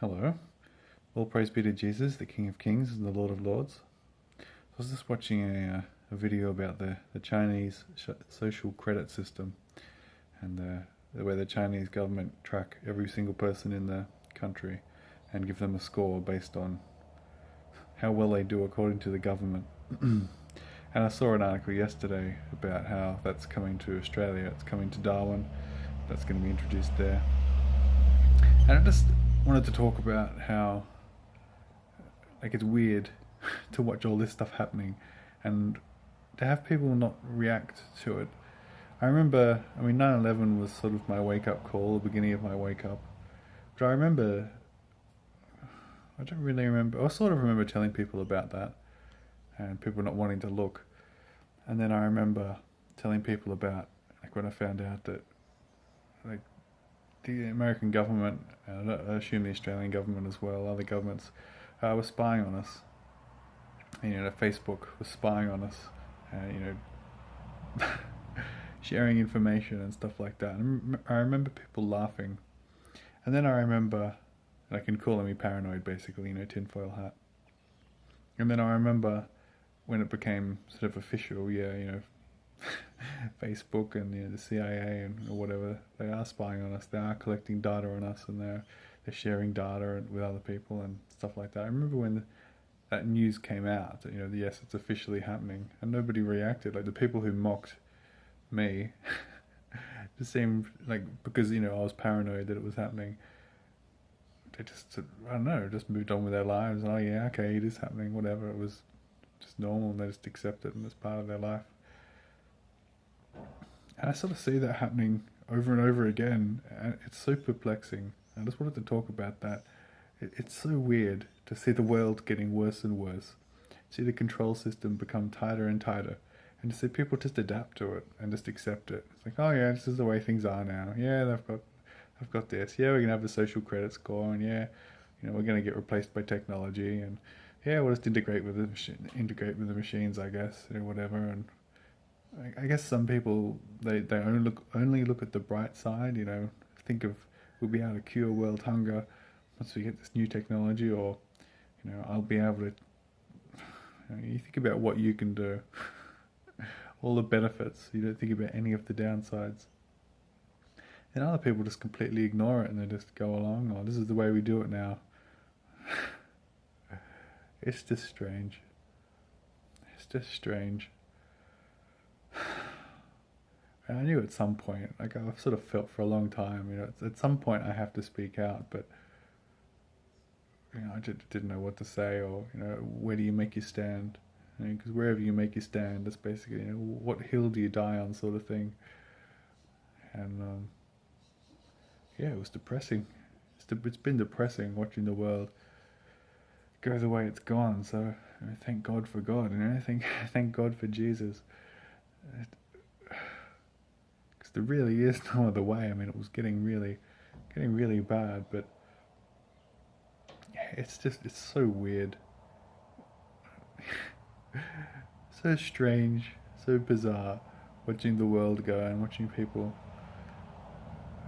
Hello. All praise be to Jesus, the King of Kings and the Lord of Lords. I was just watching a video about the Chinese social credit system and the way the Chinese government track every single person in the country and give them a score based on how well they do according to the government. And I saw an article yesterday about how that's coming to Australia, it's coming to Darwin, that's going to be introduced there. And I just wanted to talk about how it's weird to watch all this stuff happening and to have people not react to it. I remember, 9/11 was sort of my wake up call, the beginning of my wake up. But I don't really remember, I sort of remember telling people about that and people not wanting to look. And then I remember telling people about, when I found out that, the American government, and I assume the Australian government as well, other governments, were spying on us. And, Facebook was spying on us, sharing information and stuff like that. And I remember people laughing. And then I remember, and I can call me paranoid basically, tinfoil hat. And then I remember when it became sort of official, Facebook and the CIA and or whatever, they are spying on us. They are collecting data on us, and they're sharing data with other people and stuff like that. I remember when that news came out that yes, it's officially happening, and nobody reacted. Like the people who mocked me just seemed like, because I was paranoid that it was happening, they just, I don't know, just moved on with their lives. Oh yeah, okay, it is happening, whatever. It was just normal, and they just accept it and it's part of their life. And I sort of see that happening over and over again, and it's so perplexing. I just wanted to talk about that. It's so weird to see the world getting worse and worse, see the control system become tighter and tighter, and to see people just adapt to it and just accept it. It's like, oh yeah, this is the way things are now. Yeah, I've got this. Yeah, we're gonna have a social credit score, and yeah, we're gonna get replaced by technology, and yeah, we'll just integrate with the machines, I guess, whatever. And I guess some people they only look at the bright side. Think of, we'll be able to cure world hunger once we get this new technology, or I'll be able to. You think about what you can do, all the benefits. You don't think about any of the downsides. And other people just completely ignore it and they just go along. Oh, this is the way we do it now. It's just strange. It's just strange. And I knew at some point, I've sort of felt for a long time, at some point I have to speak out, but I didn't know what to say, or where do you make your stand? Because wherever you make your stand, that's basically what hill do you die on, sort of thing. And it was depressing. It's been depressing watching the world go the way it's gone. So thank God for God, thank God for Jesus. Because there really is no other way. It was getting really bad, but it's so weird. So strange, so bizarre, watching the world go and watching people.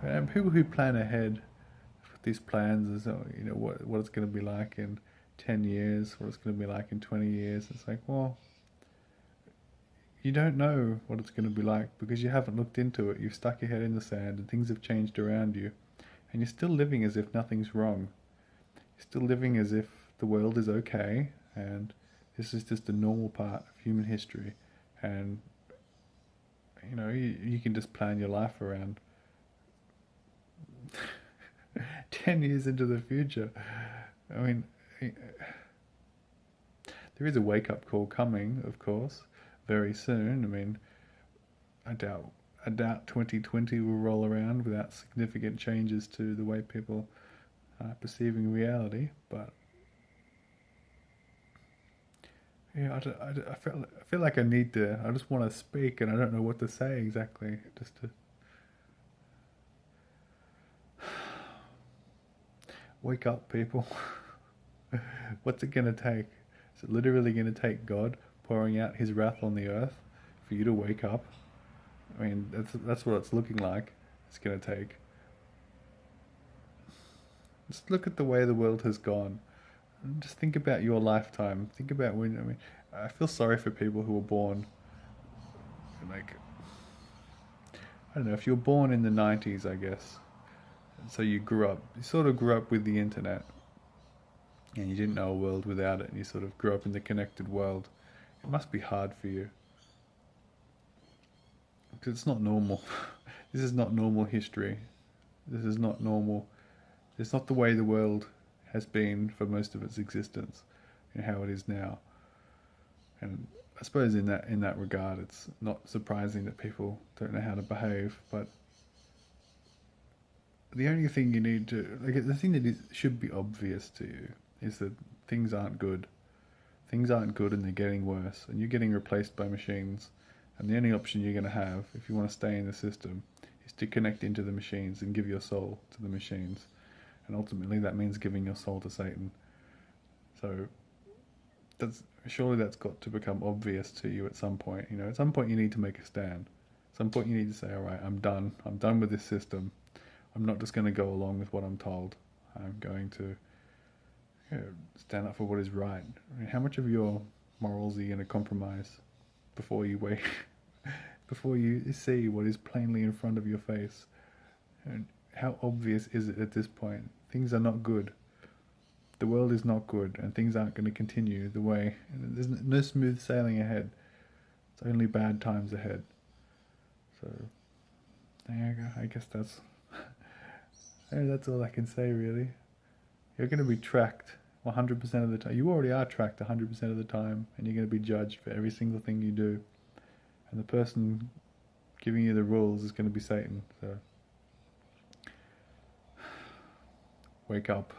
And people who plan ahead with these plans is, what it's going to be like in 10 years, what it's going to be like in 20 years. It's like, well, you don't know what it's going to be like because you haven't looked into it. You've stuck your head in the sand and things have changed around you. And you're still living as if nothing's wrong. You're still living as if the world is okay and this is just a normal part of human history. And, you can just plan your life around 10 years into the future. There is a wake-up call coming, of course, very soon. I doubt 2020 will roll around without significant changes to the way people are perceiving reality. But I feel like I need to. I just want to speak, and I don't know what to say exactly. Just to wake up, people. What's it gonna take? Is it literally gonna take God pouring out His wrath on the earth for you to wake up? That's what it's looking like. It's gonna take. Just look at the way the world has gone. And just think about your lifetime. Think about when, I mean, I feel sorry for people who were born, like, I don't know, if you were born in the 90s, I guess. So you sort of grew up with the internet, and you didn't know a world without it, and you sort of grew up in the connected world. It must be hard for you, because it's not normal. This is not normal history. This is not normal. It's not the way the world has been for most of its existence, and how it is now. And I suppose in that regard, it's not surprising that people don't know how to behave. But the only thing you need to, like, the thing that should be obvious to you is that things aren't good. Things aren't good, and they're getting worse, and you're getting replaced by machines. And the only option you're going to have, if you want to stay in the system, is to connect into the machines and give your soul to the machines. And ultimately, that means giving your soul to Satan. So surely that's got to become obvious to you at some point. You know, at some point you need to make a stand. At some point you need to say, all right, I'm done. I'm done with this system. I'm not just going to go along with what I'm told. I'm going to stand up for what is right. I mean, how much of your morals are you going to compromise before you wake, before you see what is plainly in front of your face? And how obvious is it at this point? Things are not good. The world is not good, and things aren't going to continue the way. There's no smooth sailing ahead. It's only bad times ahead. So, I guess that's all I can say, really. You're going to be tracked 100% of the time. You already are tracked 100% of the time, and you're going to be judged for every single thing you do. And the person giving you the rules is going to be Satan. So, wake up.